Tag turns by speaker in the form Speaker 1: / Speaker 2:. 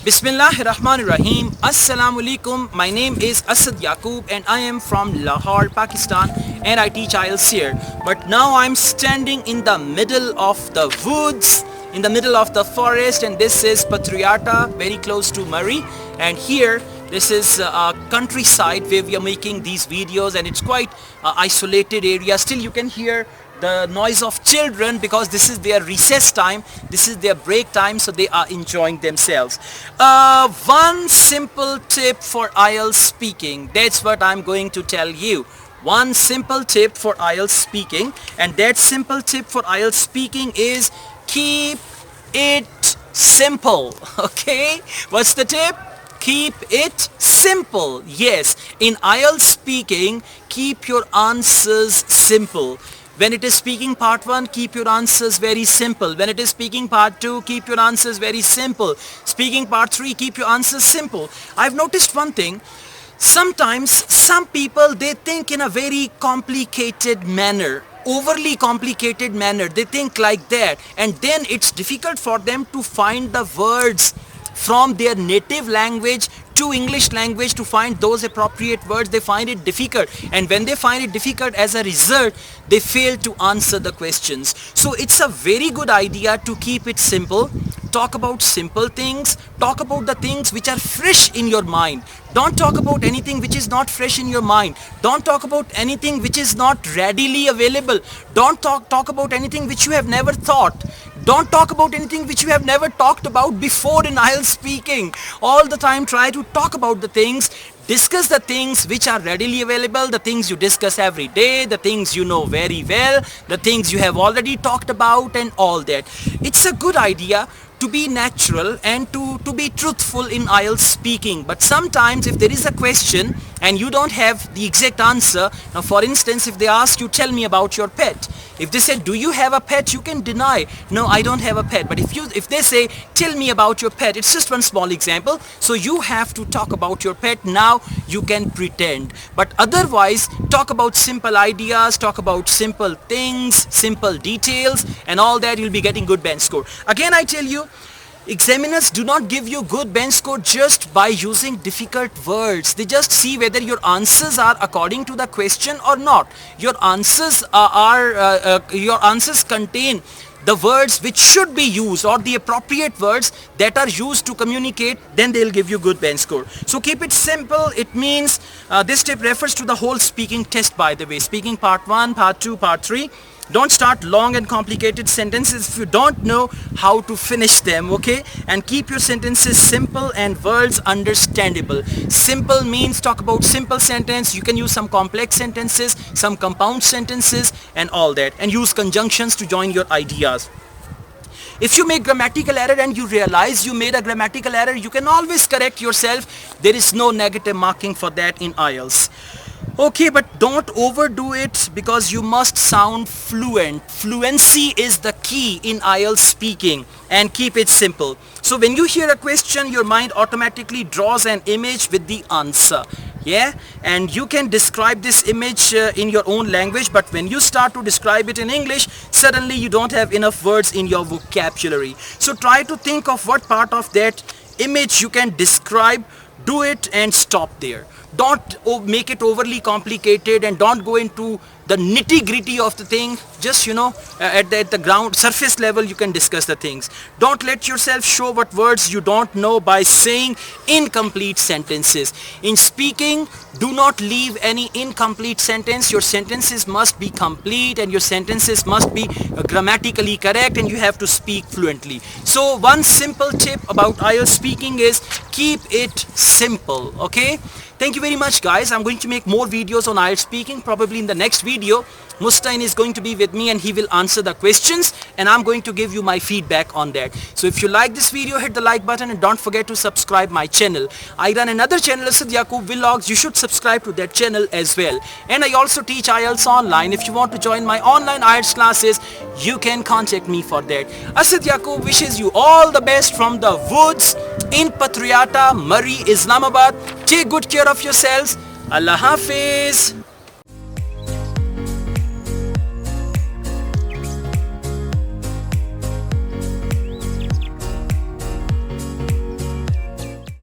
Speaker 1: Bismillahirrahmanirrahim. Assalamu alaikum. My name is Asad Yaqub and I am from Lahore, Pakistan, and I teach Ielts here. But now I'm standing in the middle of the woods, in the middle of the forest, and this is Patriata, very close to Murray. And here, this is a countryside where we are making these videos, and it's quite isolated area. Still you can hear the noise of children because this is their recess time, this is their break time, so they are enjoying themselves. One simple tip for Ielts speaking, that's what I'm going to tell you. One simple tip for Ielts speaking, and that simple tip for Ielts speaking is keep it simple. Okay, what's the tip? Keep it simple. Yes, in Ielts speaking, keep your answers simple. When it is speaking part 1, keep your answers very simple. When it is speaking part 2, keep your answers very simple. Speaking part 3, keep your answers simple. I've noticed one thing. Sometimes some people, they think in a very complicated manner, overly complicated manner. They think like that, and then it's difficult for them to find the words from their native language to English language, to find those appropriate words. They find it difficult, and when they find it difficult, as a result, they fail to answer the questions. So it's a very good idea to keep it simple. Talk about simple things. Talk about the things which are fresh in your mind. Don't talk about anything which is not fresh in your mind. Don't talk about anything which is not readily available. Don't talk about anything which you have never thought. Don't talk about anything which you have never talked about before in Ielts speaking. All the time try to talk about the things, discuss the things which are readily available, the things you discuss every day, the things you know very well, the things you have already talked about, and all that. It's a good idea to be natural and to be truthful in Ielts speaking. But sometimes if there is a question and you don't have the exact answer, now for instance, if they ask you, tell me about your pet. If they say, do you have a pet, you can deny, no, I don't have a pet. But if they say, tell me about your pet, it's just one small example. So you have to talk about your pet. Now you can pretend. But otherwise, talk about simple ideas, talk about simple things, simple details, and all that. You'll be getting good bench score. Again, I tell you, examiners do not give you good bench score just by using difficult words. They just see whether your answers are according to the question or not. Your answers your answers contain the words which should be used, or the appropriate words that are used to communicate, then they'll give you good bench score. So keep it simple. It means this tip refers to the whole speaking test, by the way. Speaking part 1, part 2, part 3. Don't start long and complicated sentences if you don't know how to finish them, okay? And keep your sentences simple and words understandable. Simple means talk about simple sentence. You can use some complex sentences, some compound sentences, and all that. And use conjunctions to join your ideas. If you make grammatical error and you realize you made a grammatical error, you can always correct yourself. There is no negative marking for that in Ielts. Okay, but don't overdo it because you must sound fluent. Fluency is the key in Ielts speaking, and keep it simple. So when you hear a question, your mind automatically draws an image with the answer. Yeah, and you can describe this image in your own language, but when you start to describe it in English, suddenly you don't have enough words in your vocabulary. So try to think of what part of that image you can describe, do it, and stop there. Don't make it overly complicated, and don't go into the nitty-gritty of the thing. Just, at the ground surface level, you can discuss the things. Don't let yourself show what words you don't know by saying incomplete sentences. In speaking, do not leave any incomplete sentence. Your sentences must be complete, and your sentences must be grammatically correct, and you have to speak fluently. So one simple tip about Ielts speaking is keep it simple, okay? Thank you very much, guys. I'm going to make more videos on Ielts speaking. Probably in the next video, Mustain is going to be with me and he will answer the questions, and I'm going to give you my feedback on that. So if you like this video, hit the like button and don't forget to subscribe my channel. I run another channel, Asad Yaqub Vlogs. You should subscribe to that channel as well. And I also teach Ielts online. If you want to join my online Ielts classes, you can contact me for that. Asad Yaqub wishes you all the best from the woods in Patriata, Murray, Islamabad. Take good care of yourselves. Allah Hafiz.